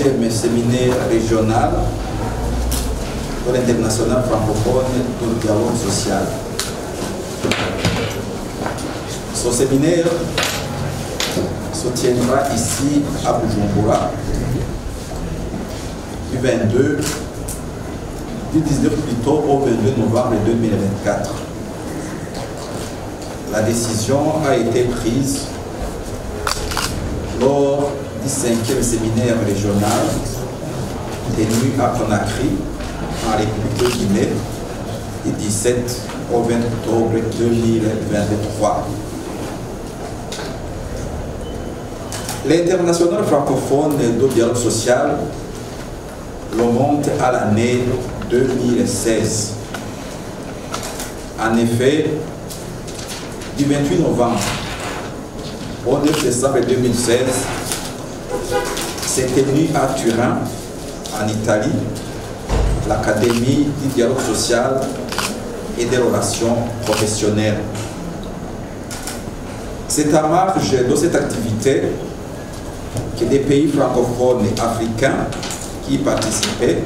6e séminaire régional de l'international francophone du dialogue social. Ce séminaire se tiendra ici à Bujumbura du 19 plutôt au 22 novembre 2024. La décision a été prise lors du 5e séminaire régional tenu à Conakry, en République de Guinée, du 17 au 20 octobre 2023. L'international francophone de dialogue social remonte à l'année 2016. En effet, du 28 novembre au 9 décembre 2016, s'est tenu à Turin, en Italie, l'Académie du dialogue social et des relations professionnelles. C'est à marge de cette activité que des pays francophones et africains qui y participaient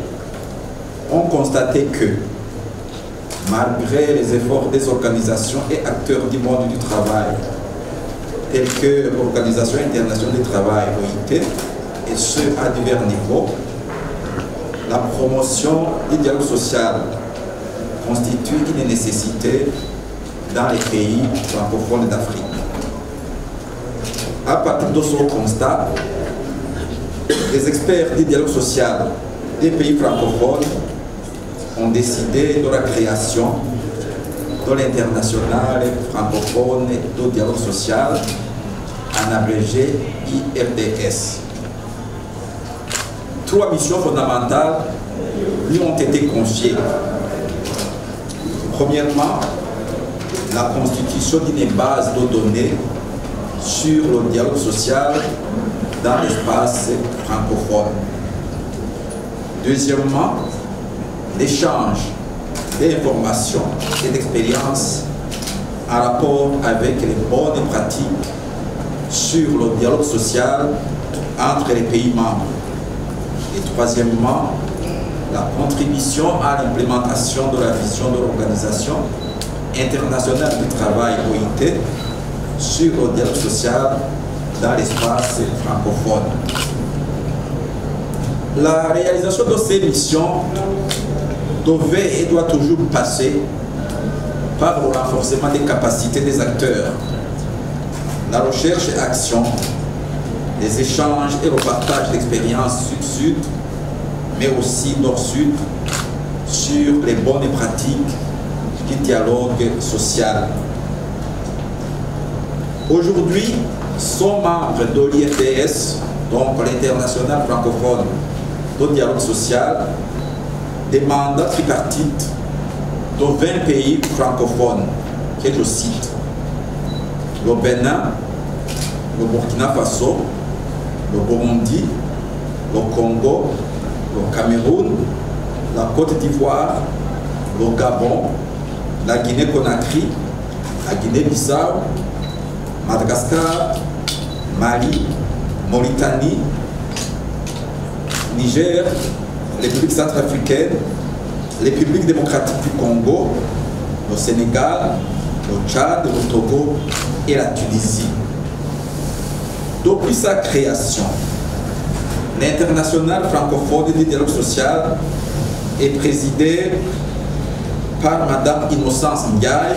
ont constaté que, malgré les efforts des organisations et acteurs du monde du travail, tels que l'Organisation internationale du travail, OIT, et ce à divers niveaux, la promotion du dialogue social constitue une nécessité dans les pays francophones d'Afrique. À partir de ce constat, les experts du dialogue social des pays francophones ont décidé de la création de l'international francophone de dialogue social, en abrégé IRDS. 3 missions fondamentales lui ont été confiées. Premièrement, la constitution d'une base de données sur le dialogue social dans l'espace francophone. Deuxièmement, l'échange d'informations et d'expériences en rapport avec les bonnes pratiques sur le dialogue social entre les pays membres. Et troisièmement, la contribution à l'implémentation de la vision de l'Organisation internationale du travail, OIT, sur le dialogue social dans l'espace francophone. La réalisation de ces missions devait et doit toujours passer par le renforcement des capacités des acteurs, la recherche et action, les échanges et le partage d'expériences sud-sud, mais aussi nord-sud, sur les bonnes pratiques du dialogue social. Aujourd'hui, sont membres de l'IRDS, donc l'International francophone de dialogue social, des mandats tripartites de 20 pays francophones, que je cite: le Bénin, le Burkina Faso, le Burundi, le Congo, le Cameroun, la Côte d'Ivoire, le Gabon, la Guinée-Conakry, la Guinée-Bissau, Madagascar, Mali, Mauritanie, Niger, République centrafricaine, République démocratique du Congo, le Sénégal, le Tchad, le Togo et la Tunisie. Depuis sa création, l'International francophone du dialogue social est présidé par Madame Innocence Ndiaye,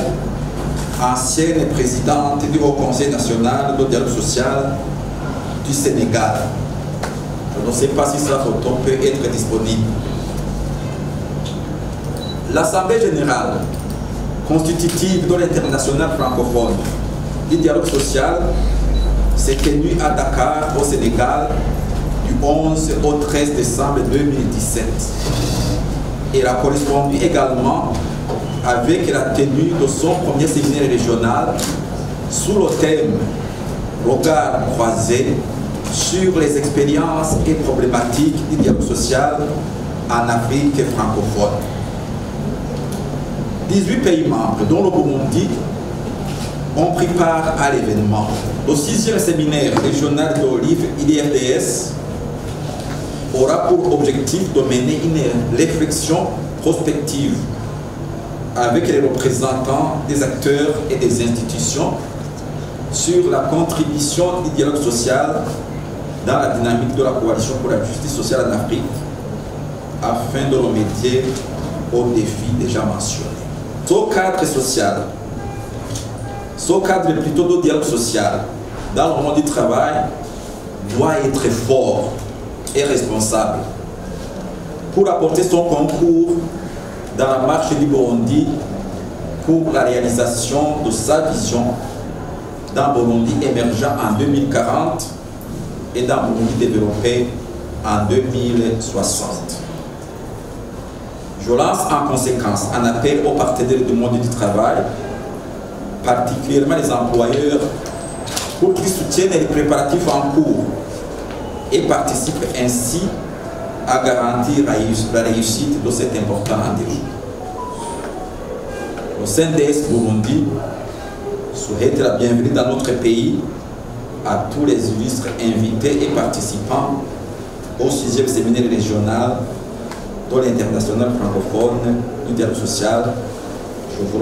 ancienne présidente du Haut Conseil national de dialogue social du Sénégal. Je ne sais pas si sa photo peut être disponible. L'Assemblée générale constitutive de l'International francophone du dialogue social s'est tenue à Dakar, au Sénégal, du 11 au 13 décembre 2017. Elle a correspondu également avec la tenue de son premier séminaire régional sous le thème « Regard croisé sur les expériences et problématiques du dialogue social en Afrique francophone ». 18 pays membres, dont le Burundi, ont pris part à l'événement. Le 6e séminaire régional d'Olive IDRDS, aura pour objectif de mener une réflexion prospective avec les représentants des acteurs et des institutions sur la contribution du dialogue social dans la dynamique de la coalition pour la justice sociale en Afrique afin de remédier aux défis déjà mentionnés. Ce cadre social, ce cadre plutôt de dialogue social dans le monde du travail doit être fort et responsable pour apporter son concours dans la marche du Burundi pour la réalisation de sa vision d'un Burundi émergent en 2040 et d'un Burundi développé en 2060. Je lance en conséquence un appel aux partenaires du monde du travail, particulièrement les employeurs, pour qu'ils soutiennent les préparatifs en cours et participent ainsi à garantir la réussite de cet important rendez-vous. Le CNDS Burundi souhaite la bienvenue dans notre pays à tous les illustres invités et participants au 6e séminaire régional de l'international francophone du dialogue social. Je vous